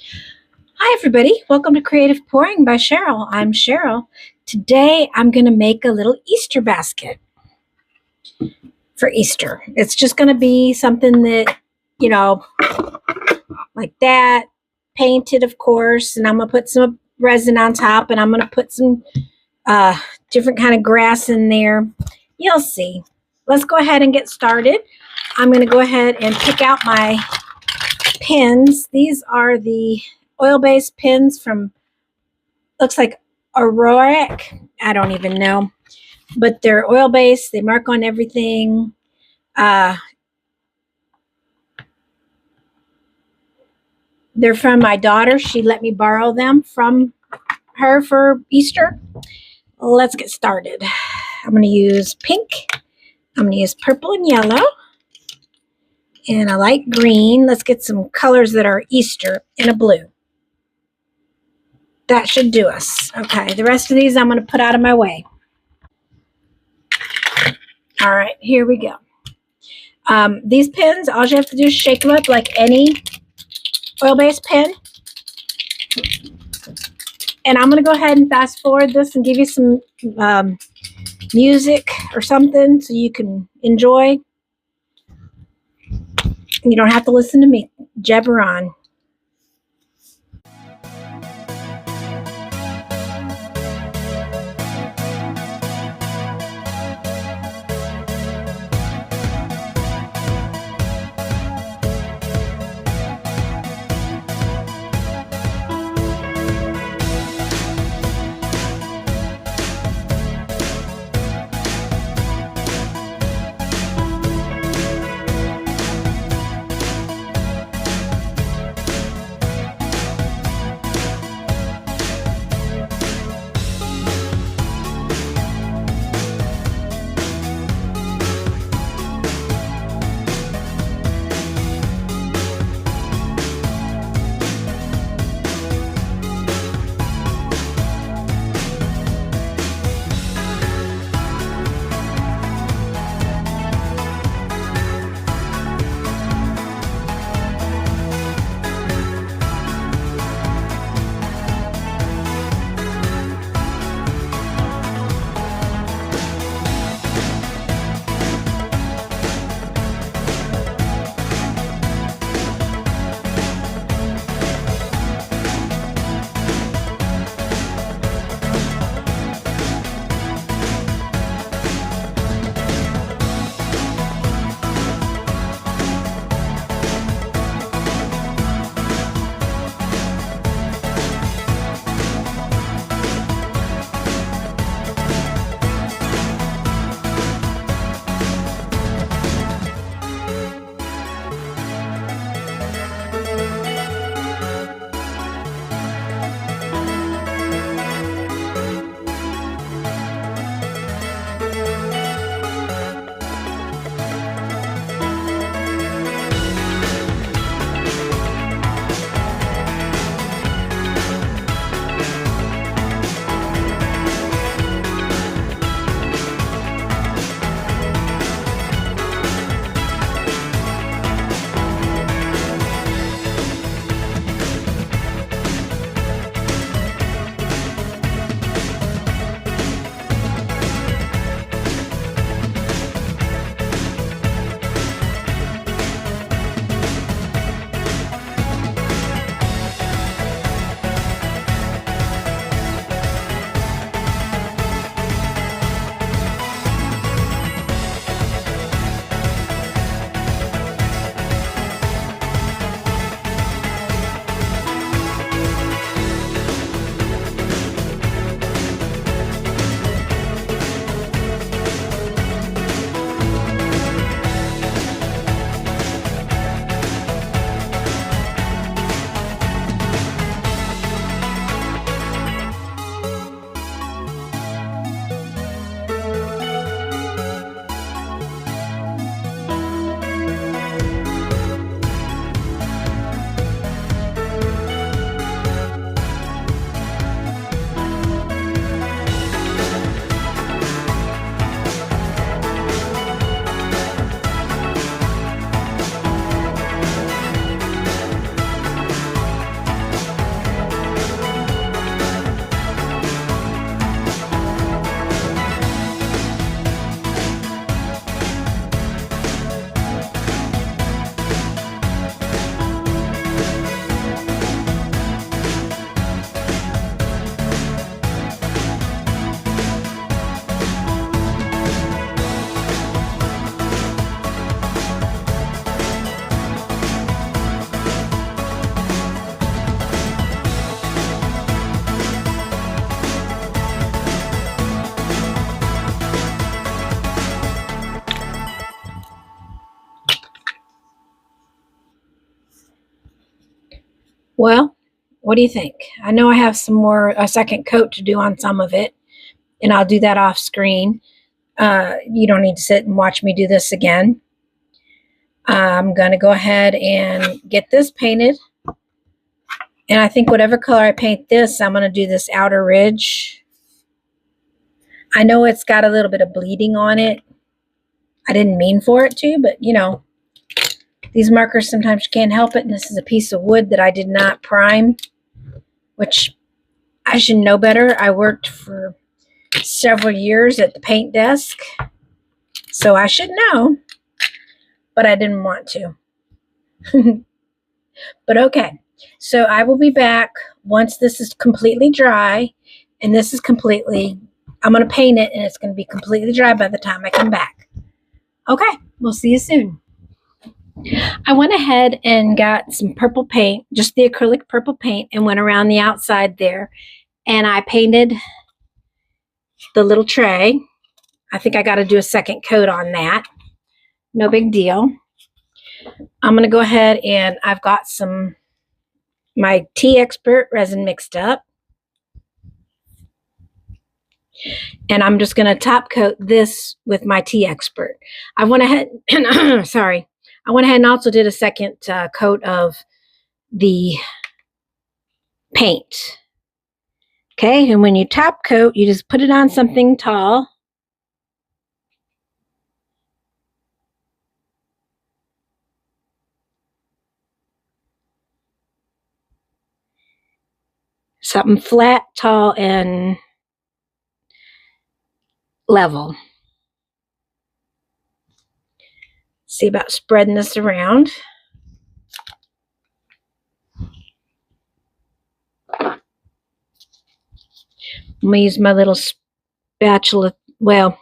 Hi everybody, welcome to Creative Pouring by Cheryl. I'm Cheryl. Today I'm going to make a little Easter basket for Easter. It's just going to be something that, like that, painted of course, and I'm going to put some resin on top, and I'm going to put some different kind of grass in there. You'll see. Let's go ahead and get started. I'm going to go ahead and pick out my pins. These are the oil-based pins from, looks like Auroric. I don't even know, but they're oil-based. They mark on everything. They're from my daughter. She let me borrow them from her for Easter. Let's get started. I'm going to use pink. I'm going to use purple and yellow. And a light green. Let's get some colors that are Easter and a blue. That should do us. Okay, the rest of these I'm going to put out of my way. All right, here we go. These pins, all you have to do is shake them up like any oil-based pen. And I'm going to go ahead and fast forward this and give you some music or something so you can enjoy. You don't have to listen to me jabber on. Well, what do you think? I know I have a second coat to do on some of it, and I'll do that off screen. You don't need to sit and watch me do this again. I'm going to go ahead and get this painted. And I think whatever color I paint this, I'm going to do this outer ridge. I know it's got a little bit of bleeding on it. I didn't mean for it to, but you know, these markers sometimes you can't help it. And this is a piece of wood that I did not prime, which I should know better. I worked for several years at the paint desk, so I should know, but I didn't want to. But okay, so I will be back once this is completely dry, and this is completely, I'm going to paint it, and it's going to be completely dry by the time I come back. Okay, we'll see you soon. I went ahead and got some purple paint, just the acrylic purple paint, and went around the outside there, and I painted the little tray. I think I got to do a second coat on that. No big deal. I'm going to go ahead and I've got my Tea Expert resin mixed up. And I'm just going to top coat this with my Tea Expert. I went ahead and, sorry, I went ahead and also did a second coat of the paint. Okay, and when you top coat, you just put it on something tall. Something flat, tall, and level. See about spreading this around. I'm going to use my little spatula. Well,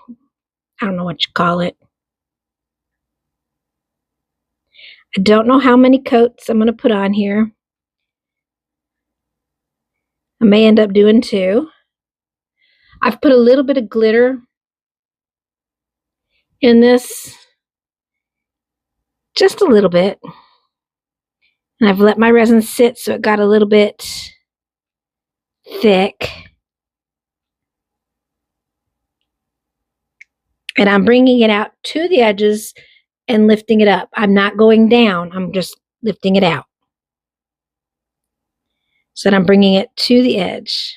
I don't know what you call it. I don't know how many coats I'm going to put on here. I may end up doing 2. I've put a little bit of glitter in this. Just a little bit. And I've let my resin sit so it got a little bit thick. And I'm bringing it out to the edges and lifting it up. I'm not going down. I'm just lifting it out. So that I'm bringing it to the edge.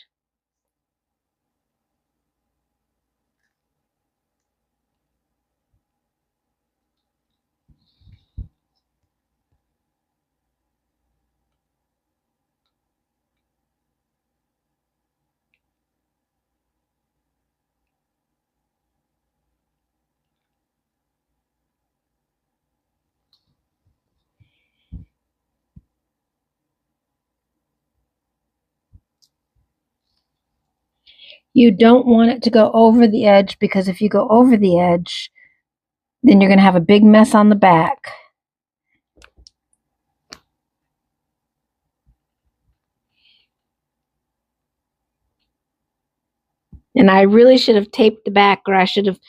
You don't want it to go over the edge, because if you go over the edge, then you're going to have a big mess on the back. And I really should have taped the back, or I should have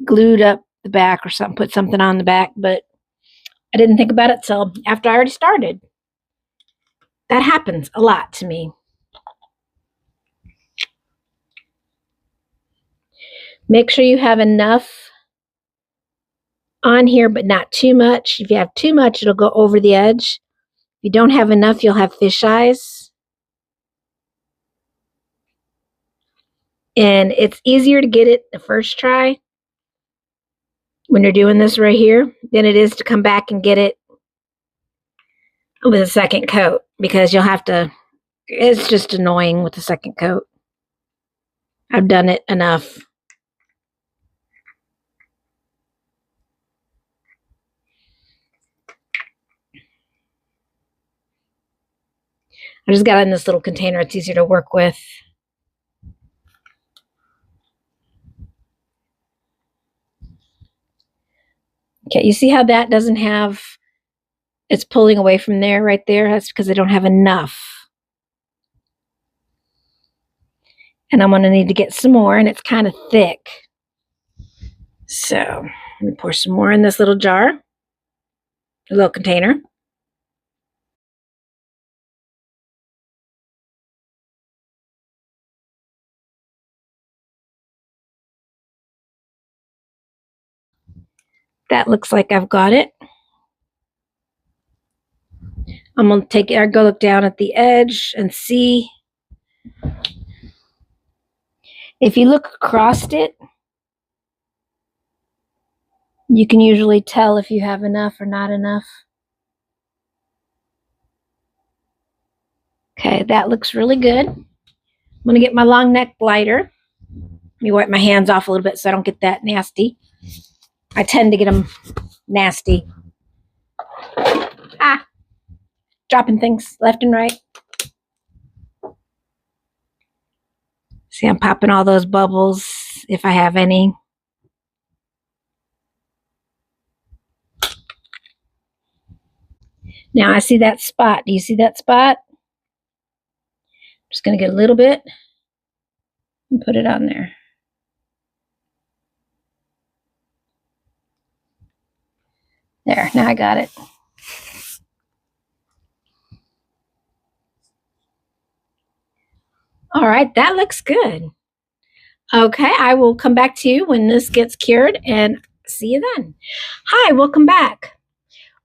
glued up the back or something, put something on the back, but I didn't think about it till after I already started. That happens a lot to me. Make sure you have enough on here, but not too much. If you have too much, it'll go over the edge. If you don't have enough, you'll have fish eyes. And it's easier to get it the first try when you're doing this right here than it is to come back and get it with a second coat, because you'll have to, it's just annoying with the second coat. I've done it enough. I just got it in this little container. It's easier to work with. Okay, you see how that doesn't have, it's pulling away from there right there? That's because I don't have enough. And I'm going to need to get some more, and it's kind of thick. So let me pour some more in this little jar, a little container. That looks like I've got it. I'm going to take it, go look down at the edge and see. If you look across it, you can usually tell if you have enough or not enough. Okay, that looks really good. I'm going to get my long neck lighter. Let me wipe my hands off a little bit so I don't get that nasty. I tend to get them nasty. Ah, dropping things left and right. See, I'm popping all those bubbles if I have any. Now I see that spot. Do you see that spot? I'm just going to get a little bit and put it on there. There, now I got it. All right, that looks good. Okay, I will come back to you when this gets cured and see you then. Hi, welcome back.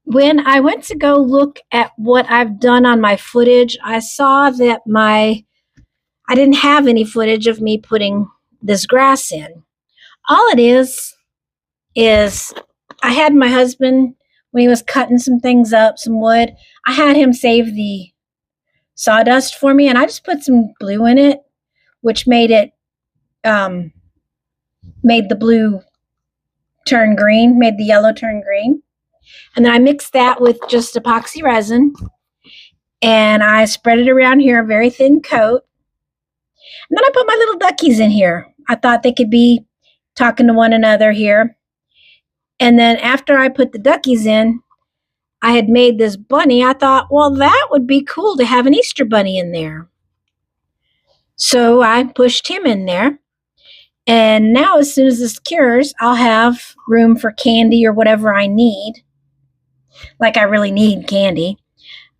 When I went to go look at what I've done on my footage, I saw that I didn't have any footage of me putting this grass in. All it is I had my husband, when he was cutting some things up, some wood, I had him save the sawdust for me, and I just put some glue in it, which made it, made the blue turn green, made the yellow turn green. And then I mixed that with just epoxy resin, and I spread it around here, a very thin coat. And then I put my little duckies in here. I thought they could be talking to one another here. And then after I put the duckies in, I had made this bunny. I thought, well, that would be cool to have an Easter bunny in there. So I pushed him in there. And now as soon as this cures, I'll have room for candy or whatever I need. Like I really need candy.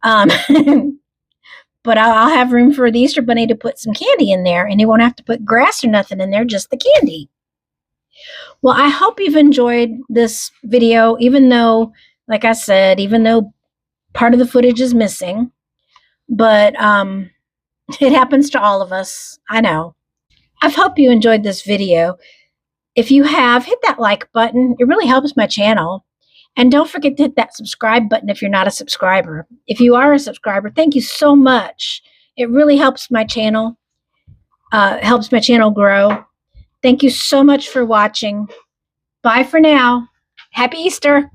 But I'll have room for the Easter bunny to put some candy in there, and he won't have to put grass or nothing in there, just the candy. Well, I hope you've enjoyed this video, even though, like I said, even though part of the footage is missing. But it happens to all of us. I know. I hope you enjoyed this video. If you have, hit that like button. It really helps my channel. And don't forget to hit that subscribe button if you're not a subscriber. If you are a subscriber, thank you so much. It really helps my channel, grow. Thank you so much for watching. Bye for now. Happy Easter.